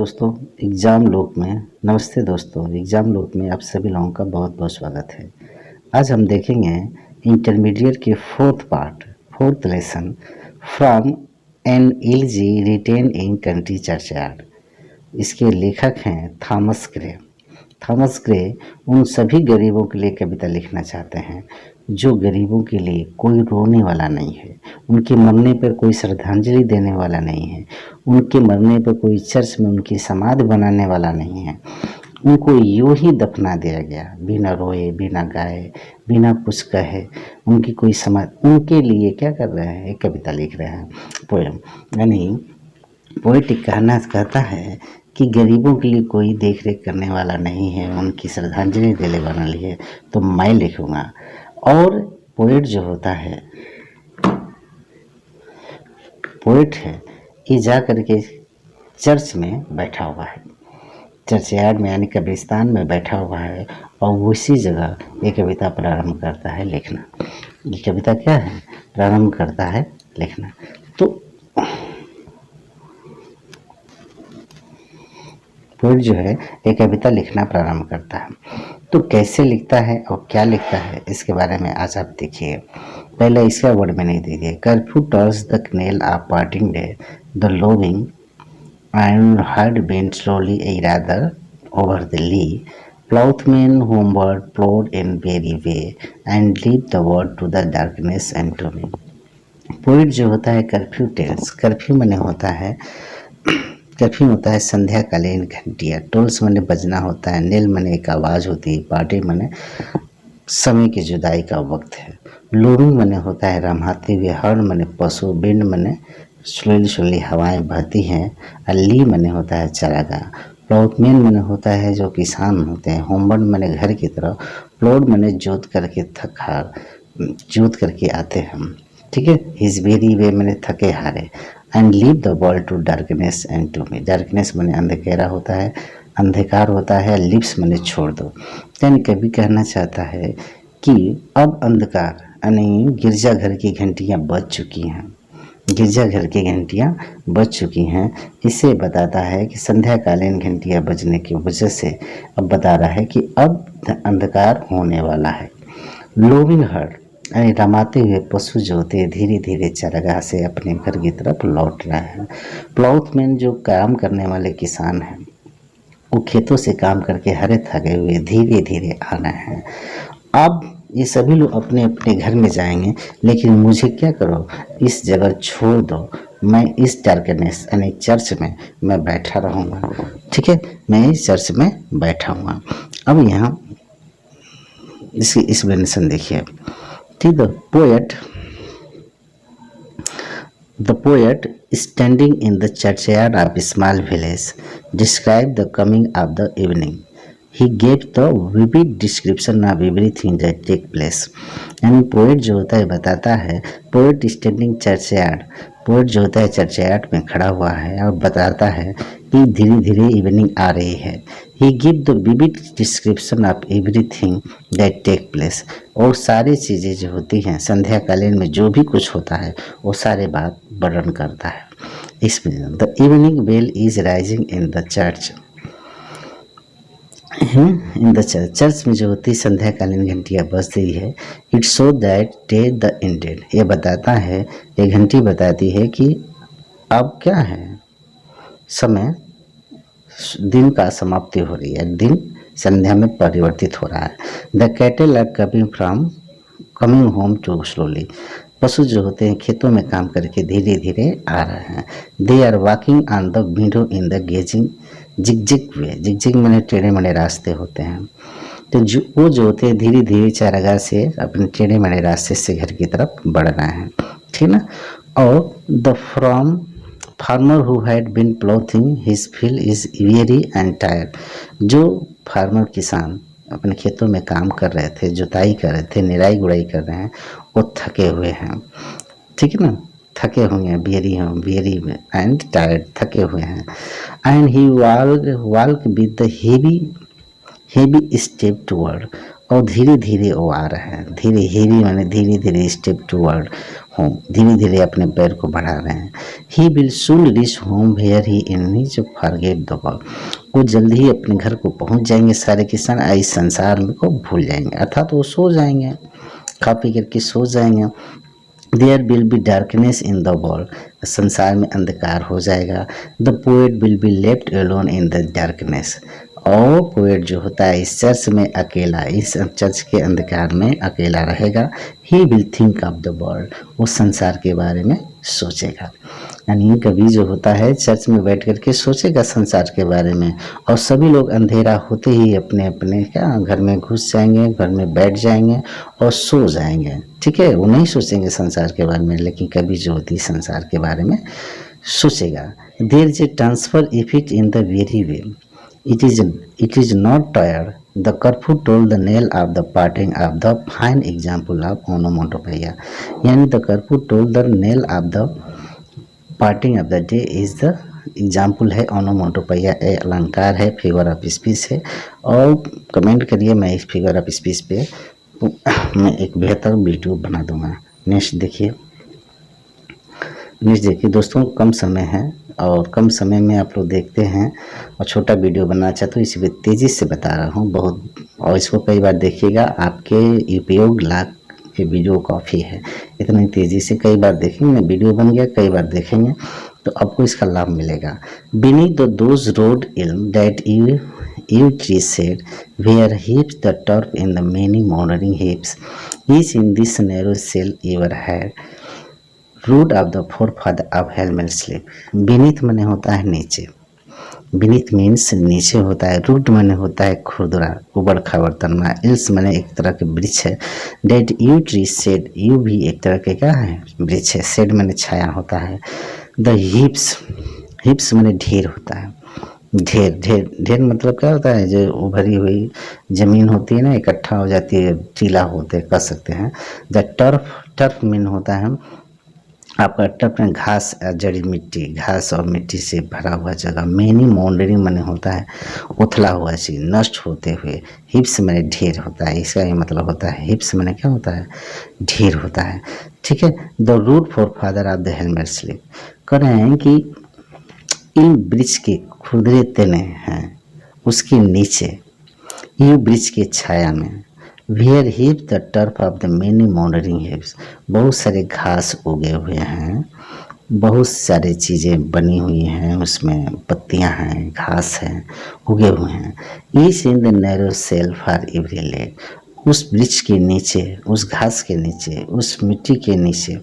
दोस्तों एग्ज़ाम लोक में नमस्ते दोस्तों, एग्ज़ाम लोक में आप सभी लोगों का बहुत बहुत स्वागत है। आज हम देखेंगे इंटरमीडिएट के fourth lesson from an elegy written in country churchyard. इसके लेखक हैं थॉमस ग्रे उन सभी गरीबों के लिए कविता लिखना चाहते हैं जो गरीबों के लिए कोई रोने वाला नहीं है, उनके मरने पर कोई श्रद्धांजलि देने वाला नहीं है, उनके मरने पर कोई चर्च में उनकी समाधि बनाने वाला नहीं है। उनको यूं ही दफना दिया गया, बिना रोए, बिना गाए, बिना कुछ कहे। उनकी कोई समाधि, उनके लिए क्या कर रहे हैं, एक कविता लिख रहे हैं, पोएम। यानी पोएटिक कहता है कि गरीबों के लिए कोई देख रेख करने वाला नहीं है, उनकी श्रद्धांजलि देने वाला नहीं है, तो मैं लिखूंगा। और पोएट जो होता है, पोएट है, ये जा करके चर्च में बैठा हुआ है, चर्चयार्ड में यानी कब्रिस्तान में बैठा हुआ है, और उसी जगह ये कविता प्रारंभ करता है लिखना। ये कविता क्या है, प्रारंभ करता है लिखना। तो पोएट जो है ये कविता लिखना प्रारंभ करता है। तो कैसे लिखता है और क्या लिखता है, इसके बारे में आज आप देखिए। पहले इसका वर्ड में नहीं देखिए। Curfew tolls the knell of parting day, the lowing and had been slowly a rather over the lee. Ploughmen homeward plowed in weary way and lead the word to the darkness and to me. Poet जो होता है curfew tales, curfew होता है संध्याकालीन घंटिया, tolls मने बजना होता है, nail मने एक आवाज़ होती है, पार्टी मने समय की जुदाई का वक्त है, लोविंग मने होता है रमाते हुए, हर्ड मने पशु, बिंड मने स्लोली हवाएं बहती हैं, अली मने होता है चारागाह, प्लॉटमैन मने होता है जो किसान होते हैं, होमवर्ड मने घर की तरफ, प्लॉड मने जोत करके आते हैं, ठीक है। हिज वेरी वे मने थके हारे, and leave the world to darkness and to me, darkness मने अंधेरा होता है, अंधकार होता है, लिप्स मने छोड़ दो। यानी कभी कहना चाहता है कि अब अंधकार यानी गिरजाघर की घंटियाँ बज चुकी हैं, गिरजाघर की घंटियाँ बज चुकी हैं। इससे बताता है कि संध्याकालीन घंटियाँ बजने की वजह से अब बता रहा है कि अब अंधकार होने वाला है। लोविंग हर्ड यानी रमाते हुए पशु जो होते धीरे धीरे चारागाह से अपने घर की तरफ लौट रहे हैं। प्लाउथमैन जो काम करने वाले किसान हैं, वो खेतों से काम करके हरे थके हुए धीरे धीरे आ रहे हैं। अब ये सभी लोग अपने अपने घर में जाएंगे, लेकिन मुझे क्या करो, इस जगह छोड़ दो, मैं इस डार्कनेस यानी चर्च में मैं बैठा रहूँगा, ठीक है, मैं इस चर्च में बैठा हुआ। अब यहाँ इसकी एक्सप्लेनेशन देखिए, ठीक है। The poet standing in the churchyard of a small village described the coming of the evening. He gave the vivid description of everything that take place. यानी पोएट जो होता है बताता है, पोएट स्टैंडिंग चर्चयार्ड, पोएट जो होता है churchyard में खड़ा हुआ है और बताता है कि धीरे धीरे इवनिंग आ रही है। He give the vivid description of everything that take place, और सारी चीज़ें जो होती हैं संध्याकालीन में जो भी कुछ होता है वो सारे बात वर्णन करता है। इसमें the evening bell is rising in the church, in the church में जो होती संध्याकालीन घंटियाँ बज रही है। It show that day the ended, ये बताता है, ये घंटी बताती है कि अब क्या है, समय दिन का समाप्ति हो रही है, दिन संध्या में परिवर्तित हो रहा है। The cattle are coming home too slowly, पशु जो होते हैं खेतों में काम करके धीरे धीरे आ रहे हैं। They are walking on the window in the gazing zig way, zig मैंने टेढ़े मेढ़े रास्ते होते हैं, तो वो जो होते हैं धीरे धीरे चारागाह से अपने टेढ़े मेढ़े रास्ते से घर की तरफ बढ़ रहे हैं, ठीक ना। और the farmer who had been ploughing his field is weary and tired, जो फार्मर किसान अपने खेतों में काम कर रहे थे, जुताई कर रहे थे, निराई गुड़ाई कर रहे हैं, वो थके हुए हैं, ठीक है ना, थके हुए हैं, वेरी एंड टायर्ड, थके हुए हैं। And he walk with the heavy step toward, और धीरे धीरे वो आ रहे हैं, हेवी माने धीरे धीरे स्टेप टूवर्ड, होम, धीरे धीरे अपने पैर को बढ़ा रहे हैं। He will soon reach home where he is forget the world, वो जल्द ही अपने घर को पहुंच जाएंगे सारे किसान, इस संसार को भूल जाएंगे, अर्थात वो सो जाएंगे, खा पी करके सो जाएंगे। There will be darkness in the world, संसार में अंधकार हो जाएगा। The poet will be left alone in the darkness, और पोएट जो होता है इस चर्च में अकेला, इस चर्च के अंधकार में अकेला रहेगा। He will think of the world, वो संसार के बारे में सोचेगा। यानी कवि जो होता है चर्च में बैठ करके सोचेगा संसार के बारे में, और सभी लोग अंधेरा होते ही अपने अपने क्या घर में घुस जाएंगे, घर में बैठ जाएंगे और सो जाएंगे। ठीक है, वो नहीं सोचेंगे संसार के बारे में, लेकिन कवि जो होती है संसार के बारे में सोचेगा। There is a transfer effect in the very way it is not tired, the curfew told the nail of the parting of the fine example of onomatopoeia, यानी the curfew told the nail of the parting of the day is the example है ओनोमोटोपोइया, ए अलंकार है, figure of speech है। और comment करिए, मैं इस figure of speech पे मैं एक बेहतर वीडियो बना दूंगा। नेक्स्ट देखिए दोस्तों, कम समय है और कम समय में आप लोग देखते हैं और छोटा वीडियो बनाना चाहते हो, इसी तेज़ी से बता रहा हूँ बहुत, और इसको कई बार देखिएगा, आपके उपयोग लाख के वीडियो काफ़ी है। इतनी तेज़ी से कई बार देखेंगे, वीडियो बन गया, कई बार देखेंगे तो आपको इसका लाभ मिलेगा। बीनीथ द दोज रोड इल्म that you tree said, where heaps the turf in the many mouldering heaps, each in this narrow cell ever had, rude of the forefather of हेलमेट स्लीप। बीनीथ माने होता है नीचे, beneath means नीचे होता है, root माने होता है खुरदुरा उबड़ खाबड़ तनमा, इल्स माने एक तरह के वृक्ष है, that yew tree shade, yew भी एक तरह के क्या है वृक्ष है, सेड माने छाया होता है। द हिप्स, हिप्स माने ढेर होता है, ढेर ढेर ढेर मतलब क्या होता है, जो उभरी हुई जमीन होती है ना, इकट्ठा हो जाती है, टीला होते कह सकते हैं। द टर्फ, टर्फ मीन होता है आपका टर्फ में घास, जड़ी मिट्टी, घास और मिट्टी से भरा हुआ जगह। मेनी माउंडरिंग माने होता है उथला हुआ चीज, नष्ट होते हुए। हिप्स माने ढेर होता है, इसका ये मतलब होता है हिप्स माने क्या होता है, ढेर होता है। ठीक है, the rude forefather of the हेलमेट स्लीप, कह रहे हैं कि इन वृक्ष के खुरदरे तने हैं, उसके नीचे ये वृक्ष के छाया में, where heaves the turf of the many mouldering heaps, बहुत सारे घास उगे हुए हैं, बहुत सारी चीज़ें बनी हुई हैं, उसमें पत्तियां हैं, घास हैं, उगे हुए हैं। Each in the narrow cell for every laid, उस वृक्ष के नीचे, उस घास के नीचे, उस मिट्टी के नीचे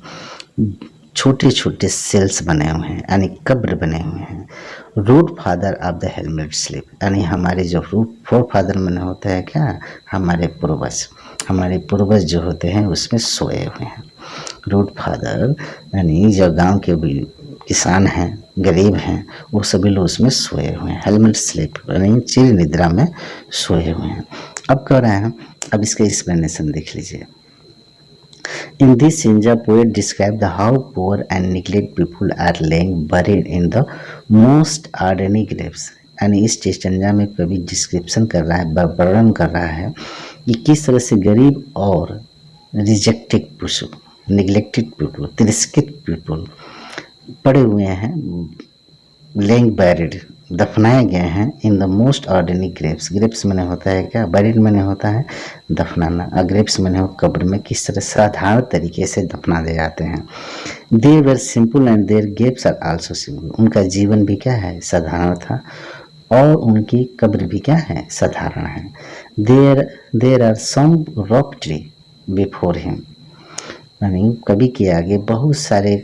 छोटे छोटे सेल्स बने हुए हैं, यानी कब्र बने हुए हैं। रूट फादर ऑफ द हेलमेट स्लीप, यानी हमारे जो रूट फोर फादर मैंने होता है क्या, हमारे पूर्वज जो होते हैं उसमें सोए हुए हैं। रूट फादर यानी जो गांव के भी किसान हैं, गरीब हैं, वो सभी लोग उसमें सोए हुए हैं। हेलमेट स्लीप यानी चिर निद्रा में सोए हुए हैं। अब कह रहे हैं, अब इसका एक्सप्लेनेशन देख लीजिए। In this stanza, poet described how poor and neglected people are laying buried in the most ordinary graves. यानी इस स्टेंजा में कवि डिस्क्रिप्शन कर रहा है, वर्णन कर रहा है कि किस तरह से गरीब और रिजेक्टेड पीपल, निगलेक्टेड पीपल, तिरस्कृत पीपल पड़े हुए हैं, लेइंग बैरिड, दफनाए गए हैं, in the most ordinary graves. Graves मैंने होता है क्या, बैरिड मैंने होता है दफनाना, ग्रेव्स मैंने हो कब्र में किस तरह साधारण तरीके से दफना दे जाते हैं। They were simple and their graves are also simple, उनका जीवन भी क्या है, साधारण था, और उनकी कब्र भी क्या है, साधारण है। There are some rock tree before him, यानी कवि के आगे बहुत सारे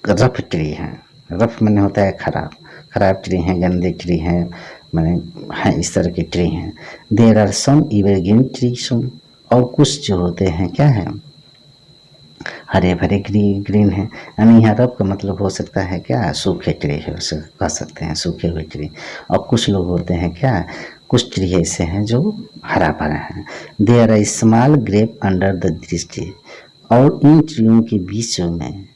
रफ ट्री हैं, रफ मैंने होता है खराब, खराब ट्री हैं, गंदे ट्री हैं, मैंने हैं इस तरह के ट्री हैं। There are some evergreen tree some, और कुछ जो होते हैं क्या है, हरे भरे ग्रीन है, यानी यहाँ रफ का मतलब हो सकता है क्या, सूखे ट्री है, कह सकते हैं सूखे हुए ट्री। और कुछ लोग होते हैं क्या, कुछ ट्री ऐसे हैं जो हरा भरा है। There are small grave under the दृष्टि, और इन ट्रियों के बीचों में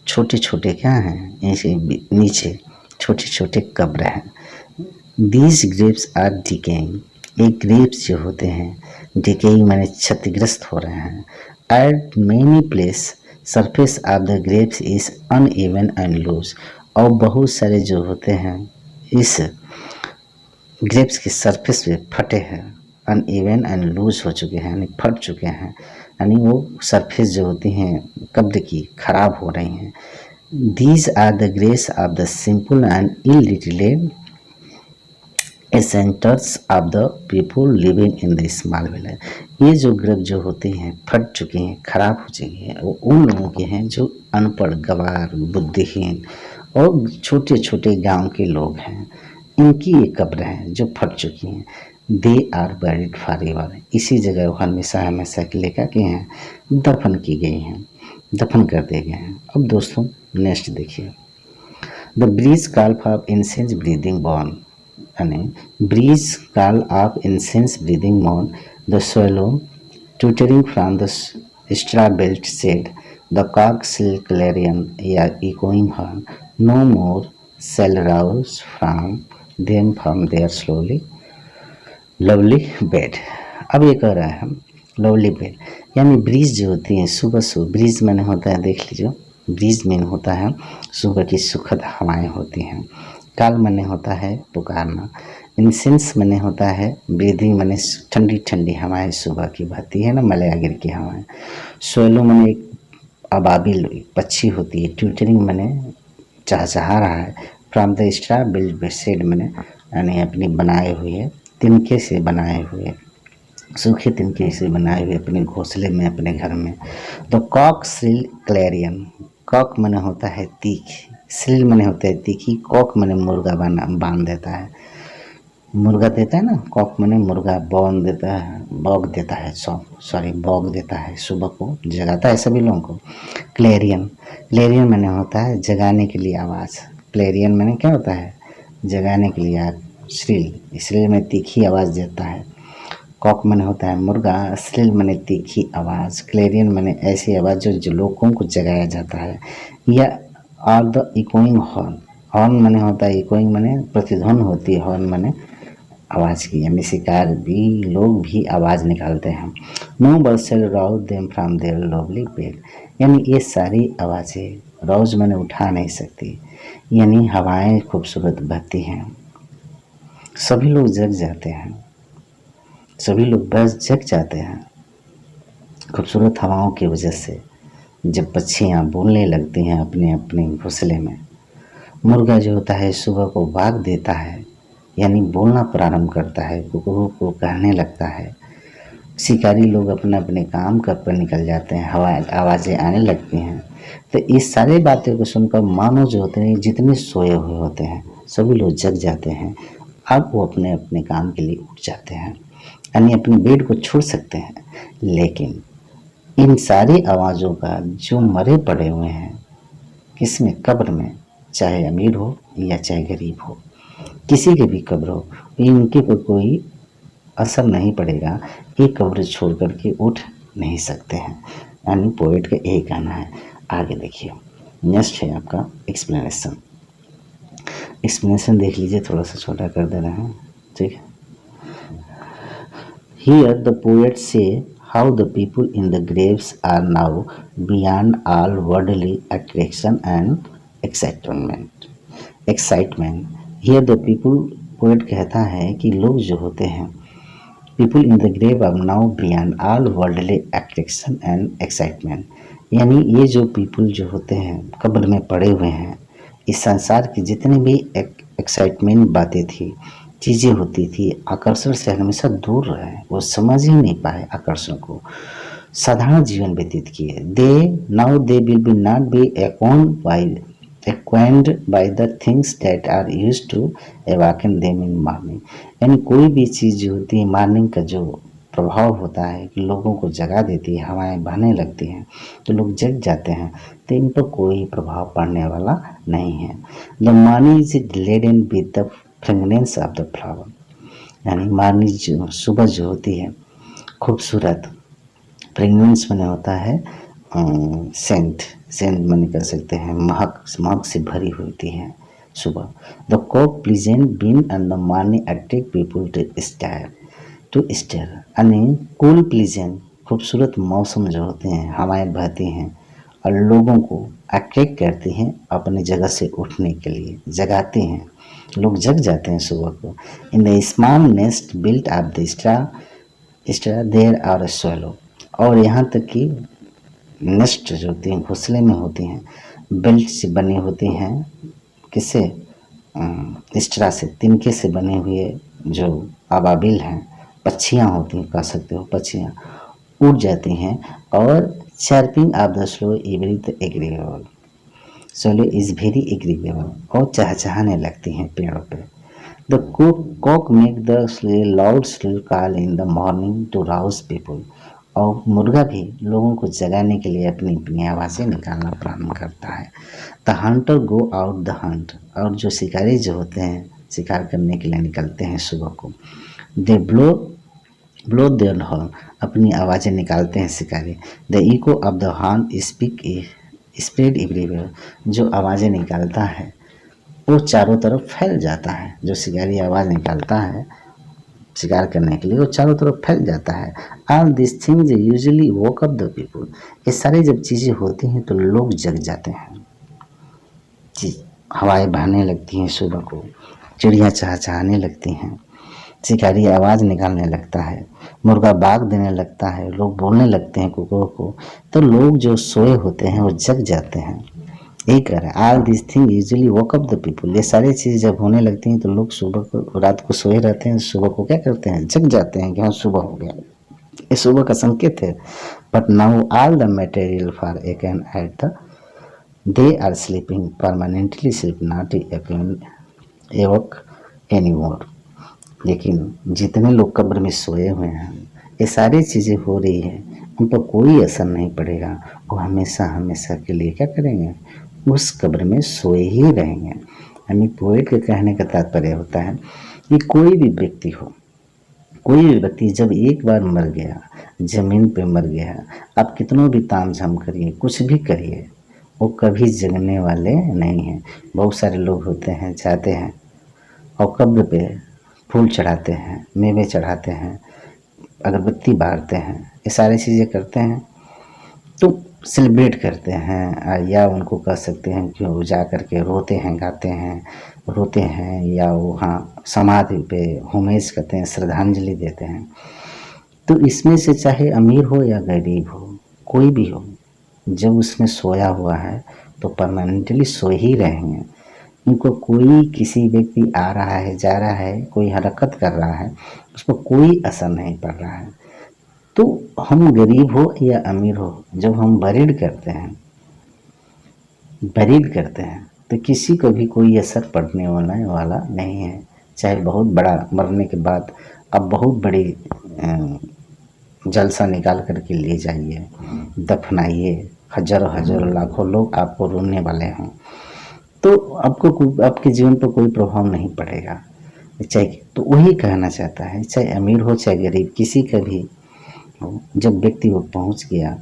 छोटे छोटे क्या हैं, ऐसे नीचे छोटे छोटे कब्र हैं। दीज ग्रेप्स आर डिकेइंग, ये ग्रेप्स जो होते हैं डिकेइंग माने क्षतिग्रस्त हो रहे हैं। At many place surface of the graves is uneven and loose. और बहुत सारे जो होते हैं इस ग्रेप्स के सरफेस पे फटे हैं, अनइवन एंड लूज हो चुके हैं, यानी फट चुके हैं, यानी वो सरफेस जो होती हैं कब्र की खराब हो रही हैं। These are the graves of the simple and illiterate ancestors of the people living in the small village. ये जो ग्रेप जो होती हैं फट चुकी हैं, खराब हो चुकी हैं, वो उन लोगों के हैं जो अनपढ़, गवार, बुद्धिहीन और छोटे छोटे गांव के लोग हैं। इनकी ये कब्र हैं जो फट चुकी हैं। They are buried for ever. इसी जगह वो हमेशा हमेशा के लेकर के हैं दफन की गई हैं, दफन कर दिए गए हैं। अब दोस्तों नेक्स्ट देखिए, the breeze call for incense breathing morn, यानी breeze call of incense breathing morn the swallow twittering from the straw built shed, the cock shrill clarion echoing horn, no more shall rouse from them from their slowly lovely bed. अब ये कह रहा है lovely bed, यानी bridge जो होती है सुबह सुबह, ब्रीज मैंने होता है देख लीजिए, ब्रीज में होता है सुबह की सुखद हवाएं होती हैं। काल मने होता है पुकारना, इंसेंस मने होता है ब्रीदिंग, मने ठंडी ठंडी हवाएं सुबह की बहती है ना, मलयागिर की हवाएं। सोलो मने एक अबाबिल पक्षी होती है, ट्विटरिंग मने चहचहा रहा है, from the straw build said मने यानी अपनी बनाए हुए तिनके से बनाए हुए, सूखे तिनके से बनाए हुए अपने घोंसले में, अपने घर में। The cock shrill clarion, cock मने होता है तीख, श्रिल मने होता है तीखी, कॉक मने मुर्गा बांध देता है, मुर्गा देता है ना, कॉक मने मुर्गा बॉन देता है, बॉग देता है, बॉग देता है, सुबह को जगाता है सभी लोगों को। क्लैरियन, क्लैरियन मने होता है जगाने के लिए आवाज़, क्लैरियन मने क्या होता है जगाने के लिए, श्रिल श्रिल में तीखी आवाज़ देता है। कॉक मने होता है मुर्गा, श्रिल मने तीखी आवाज़, क्लैरियन मने ऐसी आवाज़ जो लोगों को जगाया जाता है। या or the echoing horn, horn मने होता है इकोइंग मने प्रतिध्वनि होती है, हॉर्न मने आवाज़ की, यानी शिकार भी लोग भी आवाज़ निकालते हैं। No bird shall rouse them from their lovely bed, यानी ये सारी आवाज़ें रोज़ मैंने उठा नहीं सकती, यानी हवाएं खूबसूरत बहती हैं, सभी लोग जग जाते हैं, सभी लोग बस जग जाते हैं खूबसूरत हवाओं की वजह से। जब पक्षियाँ बोलने लगती हैं अपने अपने घोंसले में, मुर्गा जो होता है सुबह को भाग देता है, यानी बोलना प्रारंभ करता है, कुकू को कहने लगता है, शिकारी लोग अपने अपने काम कर पर निकल जाते हैं, हवा आवाज़ें आने लगती हैं। तो इस सारी बातें को सुनकर मानो जो होते हैं जितने सोए हुए होते हैं सभी लोग जग जाते हैं। अब वो अपने अपने काम के लिए उठ जाते हैं, यानी अपने बेड को छोड़ सकते हैं। लेकिन इन सारी आवाज़ों का जो मरे पड़े हुए हैं किसमें, कब्र में, चाहे अमीर हो या चाहे गरीब हो, किसी के भी कब्र हो, इनके पर कोई असर नहीं पड़ेगा, ये कब्र छोड़ करके उठ नहीं सकते हैं, यानी पोएट का यही कहना है। आगे देखिए नेक्स्ट है आपका एक्सप्लेनेशन, एक्सप्लेनेशन देख लीजिए, थोड़ा सा छोटा कर दे रहे हैं, ठीक है। Here the poet say how the people in the graves are now beyond all worldly attraction and excitement. Here the people, poet कहता है कि लोग जो होते हैं people in the grave are now beyond all worldly attraction and excitement, यानी ये जो people जो होते हैं कब्र में पड़े हुए हैं, इस संसार की जितनी भी एक्साइटमेंट बातें थी, चीज़ें होती थी, आकर्षण से हमेशा दूर रहे, वो समझ ही नहीं पाए आकर्षण को, साधारण जीवन व्यतीत किए। They will be not be acquainted by the things that are used to awaken them in morning, यानी कोई भी चीज़ जो होती है मॉर्निंग का जो प्रभाव होता है कि लोगों को जगा देती है, हवाएं बहने लगती हैं तो लोग जग जाते हैं, तो इन पर कोई प्रभाव पड़ने वाला नहीं है। The morning is laden with the fragrance of the flower, यानी मॉर्निंग जो सुबह जो होती है खूबसूरत, फ्रेगनेंस मैंने होता है सेंट मैंने कर सकते हैं, महक से भरी होती है सुबह। The cock pleasant been and the morning attract people to stare, यानी कूल प्लीजेंट खूबसूरत मौसम जो होते हैं, हवाएं बहती हैं और लोगों को अट्रैक्ट करती हैं अपनी जगह से उठने के लिए, जगाते हैं, लोग जग जाते हैं सुबह को। In the small nest built of the star there are swallow, और यहाँ तक कि नेस्ट जो होती हैं घोंसले में होती हैं, बेल्ट से बनी होती हैं, किससे, स्ट्रा से, तिनके से बने हुए जो अबाबिल हैं, पक्षियाँ होती हैं, कह सकते हो पक्षियाँ, उड़ जाती हैं और chirping of the swallow agreeable, swallow is very agreeable, और चहचहाने लगती हैं पेड़ों पे। The cock make the loud shrill call in the morning to rouse people, और मुर्गा भी लोगों को जगाने के लिए अपनी अपनी आवाज़ें निकालना प्रारंभ करता है। The Hunter go out the Hunt, और जो शिकारी जो होते हैं शिकार करने के लिए निकलते हैं सुबह को। दे ब्लो देयर हॉर्न, अपनी आवाज़ें निकालते हैं शिकारी। The eco of the horn spread everywhere, जो आवाज़ें निकालता है वो चारों तरफ फैल जाता है। जो शिकारी आवाज़ निकालता है शिकार करने के लिए वो चारों तरफ फैल जाता है। All this things usually woke up the people, ये सारी जब चीज़ें होती हैं तो लोग जग जाते हैं। हवाएं बहने लगती हैं सुबह को, चिड़ियाँ चहचहाने लगती हैं, शिकारी आवाज़ निकालने लगता है, मुर्गा बाग देने लगता है, लोग बोलने लगते हैं कुकुर को, तो लोग जो सोए होते हैं वो जग जाते हैं। यही कह रहा है, all this thing usually woke up the people, ये सारी चीज़ जब होने लगती हैं तो लोग सुबह को, रात को सोए रहते हैं, सुबह को क्या करते हैं, जग जाते हैं कि हाँ सुबह हो गया, ये सुबह का संकेत है। But now all the material for a can at the they are sleeping permanently, sleep not awake any more, लेकिन जितने लोग कब्र में सोए हुए हैं, ये सारी चीज़ें हो रही हैं, उन पर कोई असर नहीं पड़ेगा, वो हमेशा हमेशा के लिए क्या करेंगे, उस कब्र में सोए ही रहेंगे। यानी पोएट के कहने का तात्पर्य होता है कि कोई भी व्यक्ति हो, कोई भी व्यक्ति जब एक बार मर गया, ज़मीन पे मर गया, आप कितनों भी तामझाम करिए, कुछ भी करिए, वो कभी जगने वाले नहीं हैं। बहुत सारे लोग होते हैं, जाते हैं और कब्र पे फूल चढ़ाते हैं, मेवे चढ़ाते हैं, अगरबत्ती बारते हैं, ये सारी चीज़ें करते हैं, तो सेलिब्रेट करते हैं, या उनको कह सकते हैं कि वो जा कर के रोते हैं, गाते हैं, रोते हैं, या वहाँ समाधि पे होमेज करते हैं, श्रद्धांजलि देते हैं। तो इसमें से चाहे अमीर हो या गरीब हो, कोई भी हो, जब उसमें सोया हुआ है तो परमानेंटली सो ही रहेंगे। उनको कोई, किसी व्यक्ति आ रहा है, जा रहा है, कोई हरकत कर रहा है, उस पर कोई असर नहीं पड़ रहा है। तो हम गरीब हो या अमीर हो, जब हम बरीड करते हैं तो किसी को भी कोई असर पड़ने वाला नहीं है। चाहे बहुत बड़ा, मरने के बाद अब बहुत बड़ी जलसा निकाल करके ले जाइए, दफनाइए, हजारों लाखों लोग आपको रोने वाले हों, तो आपके जीवन पर कोई प्रभाव नहीं पड़ेगा। चाहे, तो वही कहना चाहता है, चाहे अमीर हो चाहे गरीब, किसी का भी हो, जब व्यक्ति वो पहुंच गया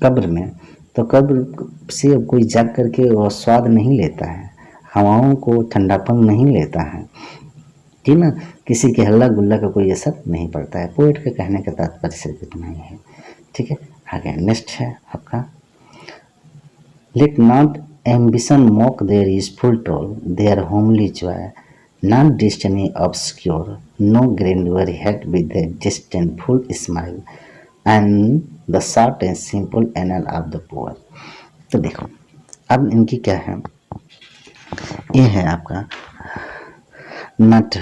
कब्र में, तो कब्र से अब कोई जाग करके वो स्वाद नहीं लेता है, हवाओं को ठंडापन नहीं लेता है, ठीक ना, किसी के हल्ला गुल्ला का कोई असर नहीं पड़ता है। पोएट के कहने का तात्पर्य सिर्फ इतना ही है। ठीक है, आगे नेक्स्ट है आपका, late not ambition mock their useful toll, their homely joy, not destiny obscure, no grandeur yet with a disdainful smile, and the short and simple annal of the poor। तो देखो अब इनकी क्या है, ये है आपका नट,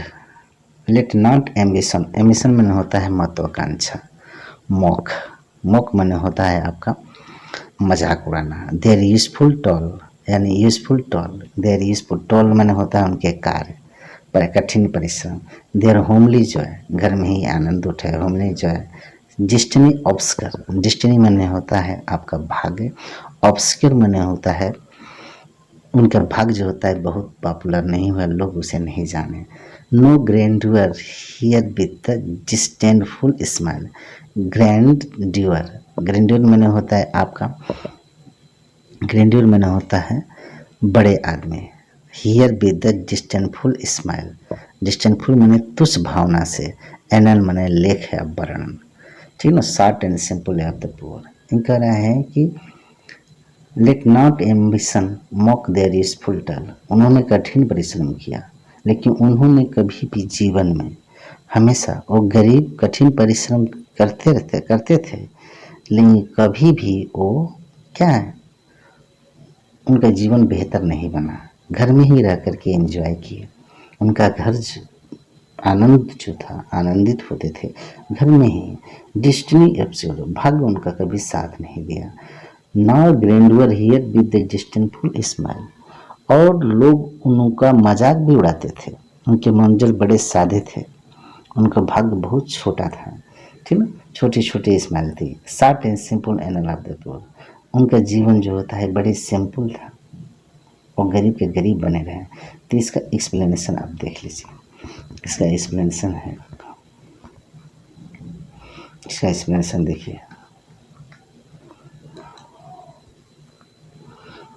लेट नॉट एम्बिशन, एम्बिशन मैंने होता है महत्वाकांक्षा, मॉक, मॉक मैंने होता है आपका मजाक उड़ाना, देयर यूजफुल टॉल, यानी useful toil, their useful toil मैंने होता है उनके कार्य पर कठिन परिश्रम, देयर होमली जो है घर में ही आनंद उठे, होमली जो है, डिस्टिनी ऑब्सकर, डिस्टिनी मैंने होता है आपका भाग्य, ऑब्सक्योर मैंने होता है उनका भाग्य जो होता है बहुत पॉपुलर नहीं हुआ, लोग उसे नहीं जाने। No grandeur here with the disdainful smile, grandeur, grandeur मैंने होता है आपका, ग्रैंडुअर मैंने होता है बड़े आदमी, here with the disdainful smile, डिस्डेनफुल मैंने तुच्छ भावना से, एनल मैंने लेख है वर्णन, ठीक ना, short and simple of the poor. इन कह रहे हैं कि let not ambition mock their useful toil. उन्होंने कठिन परिश्रम किया, लेकिन उन्होंने कभी भी जीवन में हमेशा, वो गरीब कठिन परिश्रम करते थे, लेकिन कभी भी वो क्या है, उनका जीवन बेहतर नहीं बना। घर में ही रह करके एंजॉय किए। उनका घर आनंद जो था, आनंदित होते थे घर में ही। डिस्टिनी एब्सोल्यूट, भाग्य उनका कभी साथ नहीं दिया। Nor grandeur here with the disdainful smile, और लोग उनका मजाक भी उड़ाते थे। उनके मंजिल बड़े सादे थे, उनका भाग्य बहुत छोटा था, ठीक ना, छोटी छोटी स्माइल थी। Short and simple anal of the poor, उनका जीवन जो होता है बड़े सिंपल था, और गरीब के गरीब बने रहे। तो इसका एक्सप्लेनेशन आप देख लीजिए। इसका एक्सप्लेनेशन है, इसका एक्सप्लेनेशन देखिए,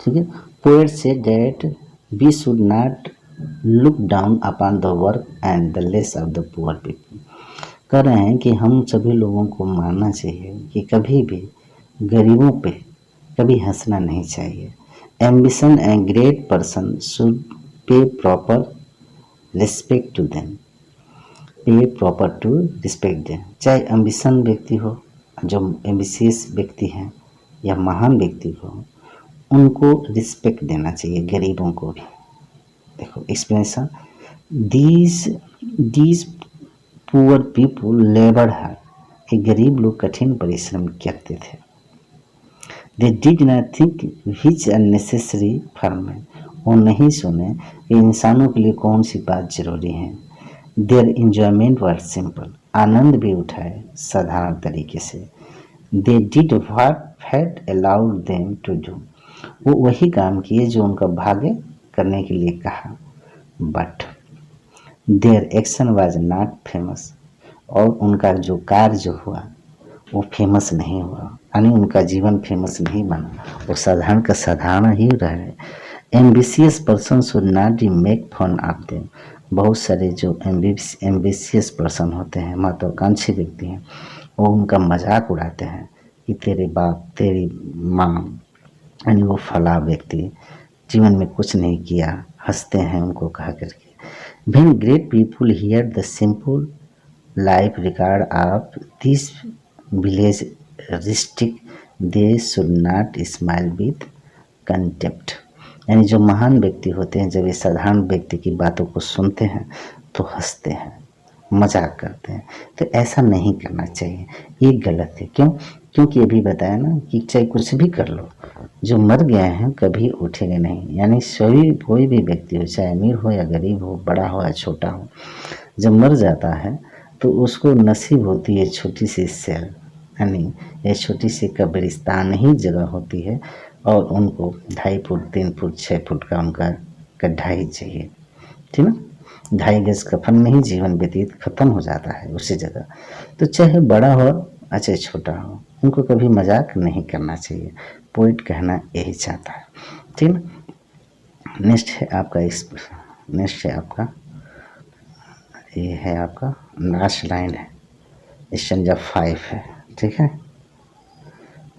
ठीक है। Poet say that we should not look down upon the work and the less of the poor people. कह रहे हैं कि हम सभी लोगों को मानना चाहिए कि कभी भी गरीबों पे कभी हंसना नहीं चाहिए। Ambition and great person should pay proper respect to them, pay proper to respect them. चाहे एम्बिशन व्यक्ति हो, जो एम्बिशियस व्यक्ति हैं, या महान व्यक्ति हो, उनको रिस्पेक्ट देना चाहिए, गरीबों को भी। देखो explanation, these poor people labour hard, कि गरीब लोग कठिन परिश्रम करते थे। They did not think which unnecessary for man, वो नहीं सुने कि इंसानों के लिए कौन सी बात जरूरी है। देयर इंजॉयमेंट वर सिंपल, आनंद भी उठाए साधारण तरीके से। They did what fate allowed them to do, वो वही काम किए जो उनका भाग्य करने के लिए कहा। But their action was not famous, और उनका जो कार्य जो हुआ वो फेमस नहीं हुआ, यानी उनका जीवन फेमस नहीं बना, वो साधारण का साधारण ही रहे। Ambitious person should not make fun of them, बहुत सारे जो एम्बिशियस पर्सन होते हैं, महत्वाकांक्षी व्यक्ति हैं, वो उनका मजाक उड़ाते हैं कि तेरे बाप तेरी माँ, यानी वो फला व्यक्ति जीवन में कुछ नहीं किया, हंसते हैं उनको कहा करके। When great people hear the simple life record of this village rustic, they should not smile with contempt। यानी जो महान व्यक्ति होते हैं, जब ये साधारण व्यक्ति की बातों को सुनते हैं तो हंसते हैं, मजाक करते हैं। तो ऐसा नहीं करना चाहिए, ये गलत है। क्यों? क्योंकि अभी बताया ना कि चाहे कुछ भी कर लो, जो मर गए हैं कभी उठेंगे नहीं। यानी सभी कोई भी व्यक्ति हो, चाहे अमीर हो या गरीब हो, बड़ा हो या छोटा हो, जब मर जाता है तो उसको नसीब होती है छोटी सी सेल, यानी ये छोटी सी कब्रिस्तान ही जगह होती है, और उनको 2.5 फुट 3 फुट 6 फुट का उनका गड्ढा ही चाहिए, ठीक ना। 2.5 गज कफन में ही जीवन व्यतीत खत्म हो जाता है उसी जगह। तो चाहे बड़ा हो चाहे छोटा हो, उनको कभी मजाक नहीं करना चाहिए। पोइट कहना यही चाहता है, ठीक ना। नेक्स्ट है आपका नेक्स्ट है आपका, ये है आपका लास्ट लाइन है, स्टैंजा 5 है, ठीक है।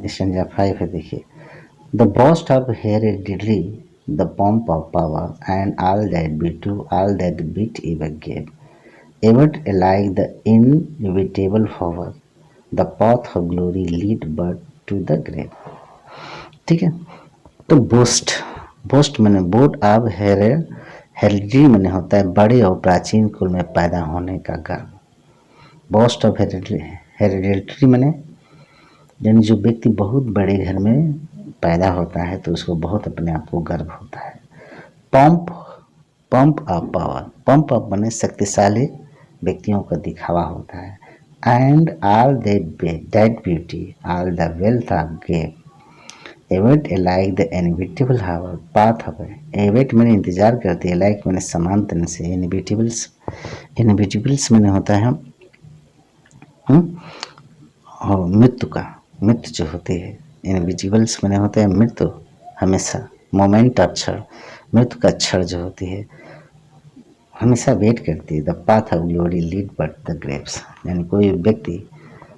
स्टैंजा 5 है, देखिए। The boast of hereditary, the pomp of power, and all that be true, all that bit ever gave, ever alike the inevitable power, the path of glory lead but to the grave। ठीक है। तो boast मैंने boat of heredity मैंने होता है बड़े और प्राचीन कुल में पैदा होने का गर्व। बोस्ट ऑफ हेरिडिटी मैंने यानी जो व्यक्ति बहुत बड़े घर में पैदा होता है तो उसको बहुत अपने आप को गर्व होता है। Pomp of power, pomp of मैंने शक्तिशाली व्यक्तियों का दिखावा होता है। And all that beauty, all the wealth of gave, await like the inevitable hour path away. Await मैंने इंतजार करती है, लाइक मैंने समान तरह से। इनविटेबल्स मैंने होता है और मृत्यु जो होती है। इनविजिबल्स मैंने होता है मृत्यु हमेशा, मोमेंट ऑफ क्षण, मृत्यु का क्षण जो होती है हमेशा वेट करती है। The path of glory lead but the Graves, यानी कोई व्यक्ति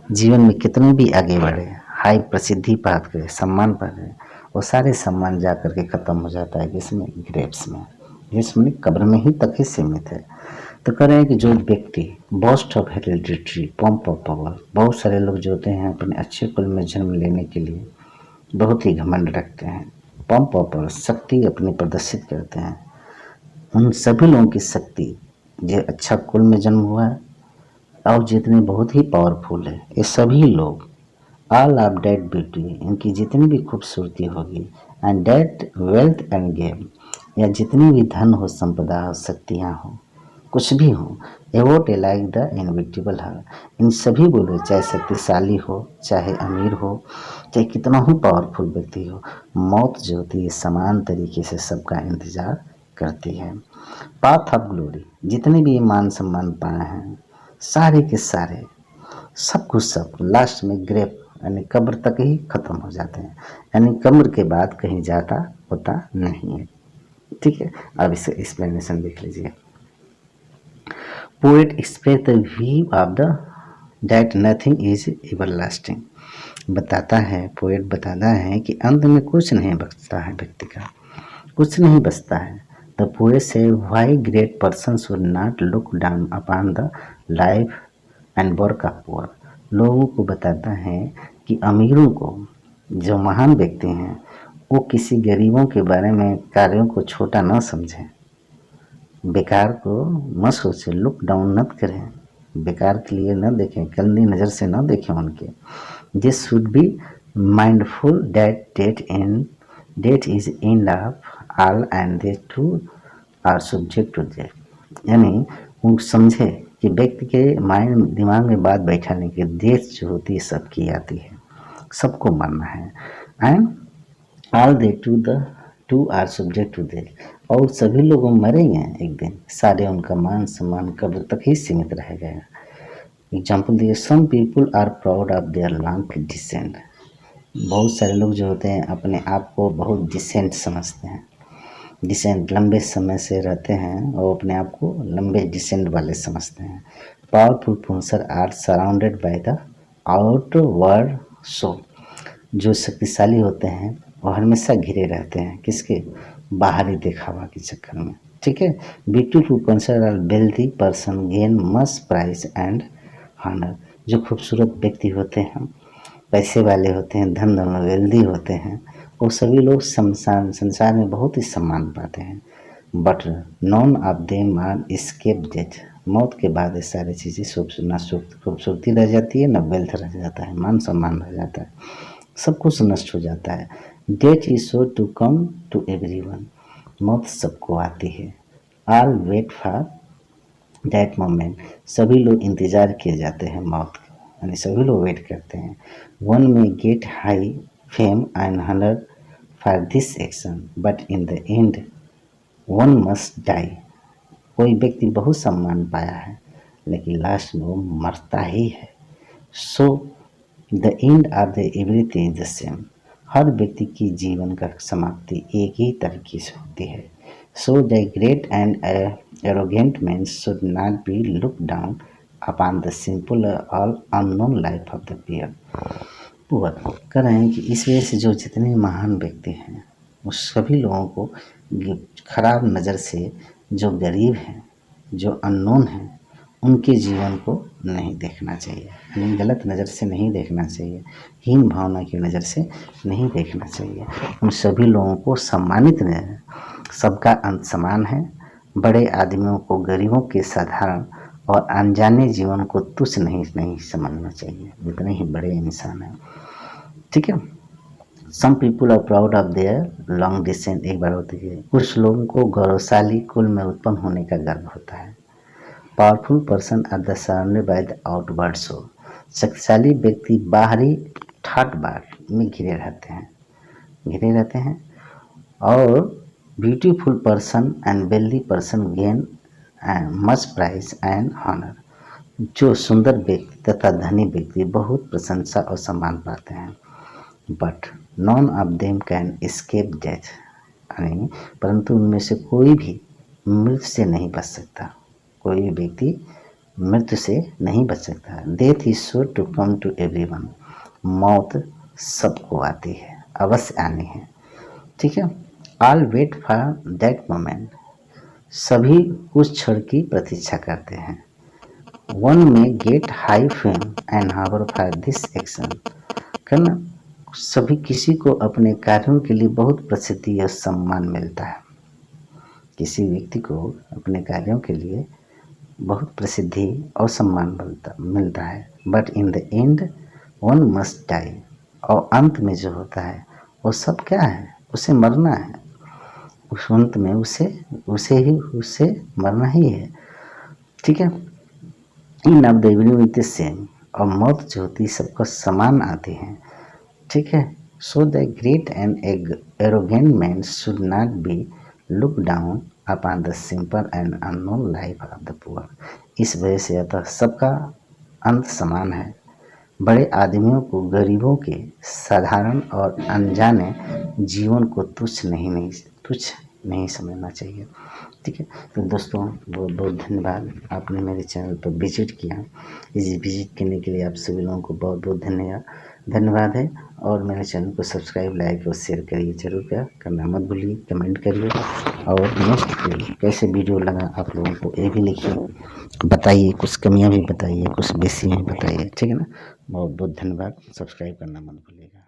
जीवन में कितने भी आगे बढ़े, हाई प्रसिद्धि प्राप्त करे, सम्मान पाए, वो सारे सम्मान जा करके खत्म हो जाता है किसमें, ग्रेव्स में। इसमें कब्र में ही तक ही सीमित है। तो कह रहे हैं कि जो व्यक्ति boast of hereditary pomp of power, बहुत सारे लोग जो होते हैं अपने अच्छे कुल में जन्म लेने के लिए बहुत ही घमंड रखते हैं, पंप ऑफ पावर शक्ति अपनी प्रदर्शित करते हैं, उन सभी लोगों की शक्ति जो अच्छा कुल में जन्म हुआ है और जितने बहुत ही पावरफुल है, ये सभी लोग ऑल ऑफ डेट ब्यूटी, इनकी जितनी भी खूबसूरती होगी, and that wealth and game, या जितनी भी धन हो, संपदा हो, शक्तियाँ हो, कुछ भी हो, एवोट ए लाइक द इनविटेबल हर, इन सभी बोले, चाहे शक्तिशाली हो, चाहे अमीर हो, चाहे कितना ही पावरफुल व्यक्ति हो, मौत जो होती है समान तरीके से सबका इंतजार करती है। पाथ ऑफ ग्लोरी, जितने भी मान सम्मान पाए हैं सारे के सारे, सब कुछ सब लास्ट में ग्रेव यानी कब्र तक ही खत्म हो जाते हैं, यानी कब्र के बाद कहीं जाता होता नहीं है। ठीक है, अब इसे एक्सप्लेनेशन देख लीजिए। Poet express the view of the that nothing is everlasting, बताता है, पोएट बताता है कि अंत में कुछ नहीं बचता है, व्यक्ति का कुछ नहीं बचता है। द पोएट से why great person should not look down upon the life and work of poor, लोगों को बताता है कि अमीरों को, जो महान व्यक्ति हैं, वो किसी गरीबों के बारे में कार्यों को छोटा न समझें, बेकार को मत सोचें, लुक डाउन मत करें, बेकार के लिए न देखें, गंदी नज़र से न देखें उनके। This should be mindful that death is end of all and they too are subject to death, यानी वो समझे कि व्यक्ति के माइंड दिमाग में बात बैठाने की डेट जो होती है सबकी आती है, सबको मरना है, and all they too are subject to death, और सभी लोग मरेंगे एक दिन, सारे उनका मान सम्मान कब्र तक ही सीमित रह गया। एग्जाम्पल दिए, some people are proud of their long descent, बहुत सारे लोग जो होते हैं अपने आप को बहुत डिसेंट समझते हैं, डिसेंट लंबे समय से रहते हैं और अपने आप को लंबे डिसेंट वाले समझते हैं। Powerful person are surrounded by the outward show, जो शक्तिशाली होते हैं वो हमेशा घिरे रहते हैं किसके, बाहरी दिखावा के चक्कर में। ठीक है, beautiful person are wealthy person gain much praise and honour, जो खूबसूरत व्यक्ति होते हैं, पैसे वाले होते हैं, धन धन वेल्दी होते हैं, वो सभी लोग संसार में बहुत ही सम्मान पाते हैं। But none of them are escape death, मौत के बाद ये सारी चीज़ें ना खूबसूरती रह जाती है, ना वेल्थ रह जाता है, मान सम्मान रह जाता है, सब कुछ नष्ट हो जाता है। Death is sure to come to everyone, मौत सबको आती है। All wait for that moment, सभी लोग इंतज़ार किए जाते हैं मौत का, यानी सभी लोग वेट करते हैं। One may get high fame and honour for this action but in the end one must die, कोई व्यक्ति बहुत सम्मान पाया है लेकिन लास्ट में वो मरता ही है। So the end of the everything is the same, हर व्यक्ति की जीवन का समाप्ति एक ही तरीके से होती है। So the great and arrogant man should not be look down upon the simple all unknown life of the poor, कह रहे हैं कि इस वजह से जो जितने महान व्यक्ति हैं उस सभी लोगों को खराब नज़र से, जो गरीब हैं, जो अननोन हैं, उनके जीवन को नहीं देखना चाहिए, यानी गलत नज़र से नहीं देखना चाहिए, हीन भावना की नज़र से नहीं देखना चाहिए। उन सभी लोगों को सम्मानित नहीं, सबका अंत समान है, बड़े आदमियों को गरीबों के साधारण और अनजाने जीवन को तुच्छ नहीं समझना चाहिए, जितने ही बड़े इंसान हैं। ठीक है, some people are proud of their long descent, एक बार होती है, कुछ लोगों को गौरवशाली कुल में उत्पन्न होने का गर्व होता है। Powerful person are the surrounded by the outward show, शक्तिशाली व्यक्ति बाहरी ठाट बाट में घिरे रहते हैं। और beautiful person and wealthy person gain much praise and honour, जो सुंदर व्यक्ति तथा धनी व्यक्ति बहुत प्रशंसा और सम्मान पाते हैं। But none of them can escape death, यानी परंतु उनमें से कोई भी मृत्यु से नहीं बच सकता, कोई भी व्यक्ति मृत्यु से नहीं बच सकता। Death is sure to come to everyone, मौत सबको आती है, अवश्य आनी है, ठीक है। All wait for that moment, सभी उस क्षण की प्रतीक्षा करते हैं। One may get high fame and honour for this action, करना सभी किसी को अपने कार्यों के लिए बहुत प्रसिद्धि और सम्मान मिलता है। किसी व्यक्ति को अपने कार्यों के लिए बहुत प्रसिद्धि और सम्मान मिलता है। But in the end one must die, और अंत में जो होता है वो सब क्या है, उसे मरना है। उस अंत में उसे मरना ही है, ठीक है। इन अब द सेम, और मौत जो होती है सबको समान आती है, ठीक है। So the great and arrogant man should not be look down upon the simple and unknown life of the poor, इस वजह से अतः सबका अंत समान है। बड़े आदमियों को गरीबों के साधारण और अनजाने जीवन को तुच्छ नहीं समझना चाहिए, ठीक है। तो दोस्तों बहुत बहुत धन्यवाद, आपने मेरे चैनल पर विजिट किया। इस विजिट करने के लिए आप सभी लोगों को बहुत बहुत धन्यवाद है। और मेरे चैनल को सब्सक्राइब, लाइक और शेयर करिए, जरूर करना मत भूलिए। कमेंट करिए और नेक्स्ट कैसे वीडियो लगा आप लोगों को ये भी लिखिए, बताइए, कुछ कमियां भी बताइए, कुछ बेसियाँ भी बताइए, ठीक है ना। बहुत बहुत धन्यवाद, सब्सक्राइब करना मत भूलिएगा।